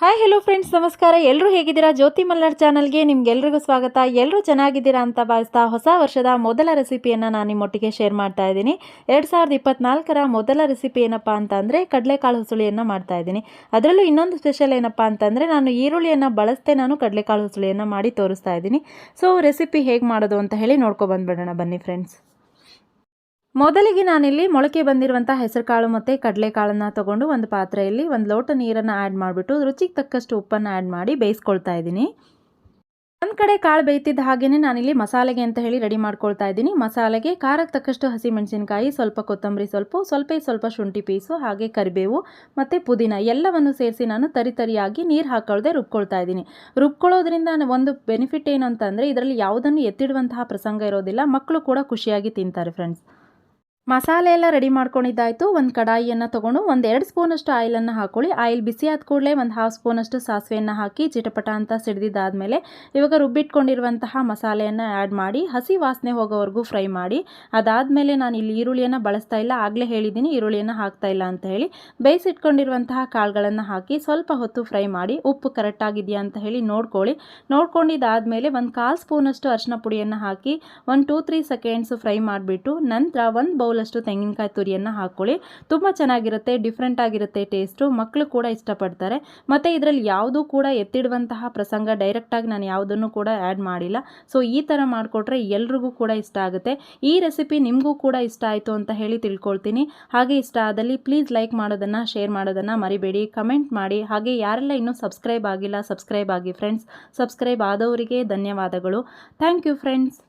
Hi hello friends, ನಮಸ್ಕಾರ. ಎಲ್ಲರೂ ಹೇಗಿದ್ದೀರಾ? ಜ್ಯೋತಿ ಮಲ್ನಾಡ್ ಚಾನಲ್ಗೆ ನಿಮ್ಗೆಲ್ರಿಗೂ ಸ್ವಾಗತ. ಎಲ್ಲರೂ ಚೆನ್ನಾಗಿದ್ದೀರಾ ಅಂತ ಭಾವಿಸ್ತಾ ಹೊಸ ವರ್ಷದ ಮೊದಲ ರೆಸಿಪಿಯನ್ನು ನಾನು ನಿಮ್ಮೊಟ್ಟಿಗೆ ಶೇರ್ ಮಾಡ್ತಾ ಇದ್ದೀನಿ. 2024ರ ಮೊದಲ ರೆಸಿಪಿ ಏನಪ್ಪ ಅಂತಂದರೆ ಕಡಲೆಕಾಳು ಹುಸುಳಿಯನ್ನು ಮಾಡ್ತಾ ಇದ್ದೀನಿ. ಅದರಲ್ಲೂ ಇನ್ನೊಂದು ಸ್ಪೆಷಲ್ ಏನಪ್ಪ ಅಂತಂದರೆ ನಾನು ಈರುಳ್ಳಿಯನ್ನು ಬಳಸದೆ ನಾನು ಕಡಲೆಕಾಳು ಹುಸುಳಿಯನ್ನು ಮಾಡಿ ತೋರಿಸ್ತಾ ಇದ್ದೀನಿ. ಸೊ ರೆಸಿಪಿ ಹೇಗೆ ಮಾಡೋದು ಅಂತ ಹೇಳಿ ನೋಡ್ಕೊಬಂದ್ಬಿಡೋಣ ಬನ್ನಿ ಫ್ರೆಂಡ್ಸ್. ಮೊದಲಿಗೆ ನಾನಿಲ್ಲಿ ಮೊಳಕೆ ಬಂದಿರುವಂಥ ಹೆಸರುಕಾಳು ಮತ್ತು ಕಡಲೆಕಾಳನ್ನು ತೊಗೊಂಡು ಒಂದು ಪಾತ್ರೆಯಲ್ಲಿ 1 ಲೋಟ ನೀರನ್ನು ಆ್ಯಡ್ ಮಾಡಿಬಿಟ್ಟು ರುಚಿಗೆ ತಕ್ಕಷ್ಟು ಉಪ್ಪನ್ನು ಆ್ಯಡ್ ಮಾಡಿ ಬೇಯಿಸ್ಕೊಳ್ತಾ ಇದ್ದೀನಿ. ಒಂದು ಕಡೆ ಕಾಳು ಬೇಯ್ತಿದ್ದ ಹಾಗೆಯೇ ನಾನಿಲ್ಲಿ ಮಸಾಲೆಗೆ ಅಂತ ಹೇಳಿ ರೆಡಿ ಮಾಡ್ಕೊಳ್ತಾ ಇದ್ದೀನಿ. ಮಸಾಲೆಗೆ ಖಾರಕ್ಕೆ ತಕ್ಕಷ್ಟು ಹಸಿಮೆಣಸಿನಕಾಯಿ, ಸ್ವಲ್ಪ ಕೊತ್ತಂಬರಿ ಸ್ವಲ್ಪ ಶುಂಠಿ ಪೀಸು, ಹಾಗೆ ಕರಿಬೇವು ಮತ್ತು ಪುದೀನ ಎಲ್ಲವನ್ನು ಸೇರಿಸಿ ನಾನು ತರಿಯಾಗಿ ನೀರು ಹಾಕೊಳ್ಳದೆ ರುಬ್ಕೊಳ್ತಾ ಇದ್ದೀನಿ. ರುಬ್ಕೊಳ್ಳೋದ್ರಿಂದ ಒಂದು ಬೆನಿಫಿಟ್ ಏನು ಅಂತಂದರೆ ಇದರಲ್ಲಿ ಯಾವುದನ್ನು ಎತ್ತಿಡುವಂತಹ ಪ್ರಸಂಗ ಇರೋದಿಲ್ಲ. ಮಕ್ಕಳು ಕೂಡ ಖುಷಿಯಾಗಿ ತಿಂತಾರೆ ಫ್ರೆಂಡ್ಸ್. ಮಸಾಲೆ ಎಲ್ಲ ರೆಡಿ ಮಾಡ್ಕೊಂಡಿದ್ದಾಯಿತು. ಒಂದು ಕಡಾಯಿಯನ್ನು ತೊಗೊಂಡು 1-2 ಸ್ಪೂನಷ್ಟು ಆಯಿಲನ್ನು ಹಾಕೊಳ್ಳಿ. ಆಯಿಲ್ ಬಿಸಿ ಆದ ಕೂಡಲೇ 1/2 ಸ್ಪೂನಷ್ಟು ಸಾಸಿವೆಯನ್ನು ಹಾಕಿ ಚಿಟಪಟ ಅಂತ ಸಿಡಿದಿದ್ದಾದಮೇಲೆ ಇವಾಗ ರುಬ್ಬಿಟ್ಕೊಂಡಿರುವಂತಹ ಮಸಾಲೆಯನ್ನು ಆ್ಯಡ್ ಮಾಡಿ ಹಸಿ ವಾಸನೆ ಹೋಗೋವರೆಗೂ ಫ್ರೈ ಮಾಡಿ. ಅದಾದಮೇಲೆ ನಾನು ಇಲ್ಲಿ ಈರುಳ್ಳಿಯನ್ನು ಬಳಸ್ತಾ ಇಲ್ಲ, ಆಗಲೇ ಹೇಳಿದ್ದೀನಿ ಈರುಳ್ಳಿಯನ್ನು ಹಾಕ್ತಾ ಇಲ್ಲ ಅಂತ ಹೇಳಿ. ಬೇಯಿಸಿಟ್ಕೊಂಡಿರುವಂತಹ ಕಾಳುಗಳನ್ನು ಹಾಕಿ ಸ್ವಲ್ಪ ಹೊತ್ತು ಫ್ರೈ ಮಾಡಿ ಉಪ್ಪು ಕರೆಕ್ಟಾಗಿದೆಯಾ ಅಂತ ಹೇಳಿ ನೋಡ್ಕೊಂಡಿದ್ದಾದಮೇಲೆ 1/4 ಸ್ಪೂನಷ್ಟು ಅರಿಶಿನ ಪುಡಿಯನ್ನು ಹಾಕಿ 1-2-3 ಸೆಕೆಂಡ್ಸ್ ಫ್ರೈ ಮಾಡಿಬಿಟ್ಟು ನಂತರ 1 ಬೌಲ್ ಅಷ್ಟು ತೆಂಗಿನಕಾಯಿ ತುರಿಯನ್ನು ಹಾಕೊಳ್ಳಿ. ತುಂಬ ಚೆನ್ನಾಗಿರುತ್ತೆ, ಡಿಫ್ರೆಂಟ್ ಆಗಿರುತ್ತೆ ಟೇಸ್ಟು. ಮಕ್ಕಳು ಕೂಡ ಇಷ್ಟಪಡ್ತಾರೆ. ಮತ್ತು ಇದರಲ್ಲಿ ಯಾವುದೂ ಕೂಡ ಎತ್ತಿಡುವಂತಹ ಪ್ರಸಂಗ ಡೈರೆಕ್ಟಾಗಿ ನಾನು ಯಾವುದನ್ನು ಕೂಡ ಆ್ಯಡ್ ಮಾಡಿಲ್ಲ. ಸೊ ಈ ಥರ ಮಾಡಿಕೊಟ್ರೆ ಎಲ್ರಿಗೂ ಕೂಡ ಇಷ್ಟ ಆಗುತ್ತೆ. ಈ ರೆಸಿಪಿ ನಿಮಗೂ ಕೂಡ ಇಷ್ಟ ಆಯಿತು ಅಂತ ಹೇಳಿ ತಿಳ್ಕೊಳ್ತೀನಿ. ಹಾಗೆ ಇಷ್ಟ ಆದಲ್ಲಿ ಪ್ಲೀಸ್ ಲೈಕ್ ಮಾಡೋದನ್ನು, ಶೇರ್ ಮಾಡೋದನ್ನು ಮರಿಬೇಡಿ. ಕಮೆಂಟ್ ಮಾಡಿ. ಹಾಗೆ ಯಾರೆಲ್ಲ ಇನ್ನೂ ಸಬ್ಸ್ಕ್ರೈಬ್ ಆಗಿಲ್ಲ ಸಬ್ಸ್ಕ್ರೈಬ್ ಆಗಿ ಫ್ರೆಂಡ್ಸ್. ಸಬ್ಸ್ಕ್ರೈಬ್ ಆದವರಿಗೆ ಧನ್ಯವಾದಗಳು. Thank you friends.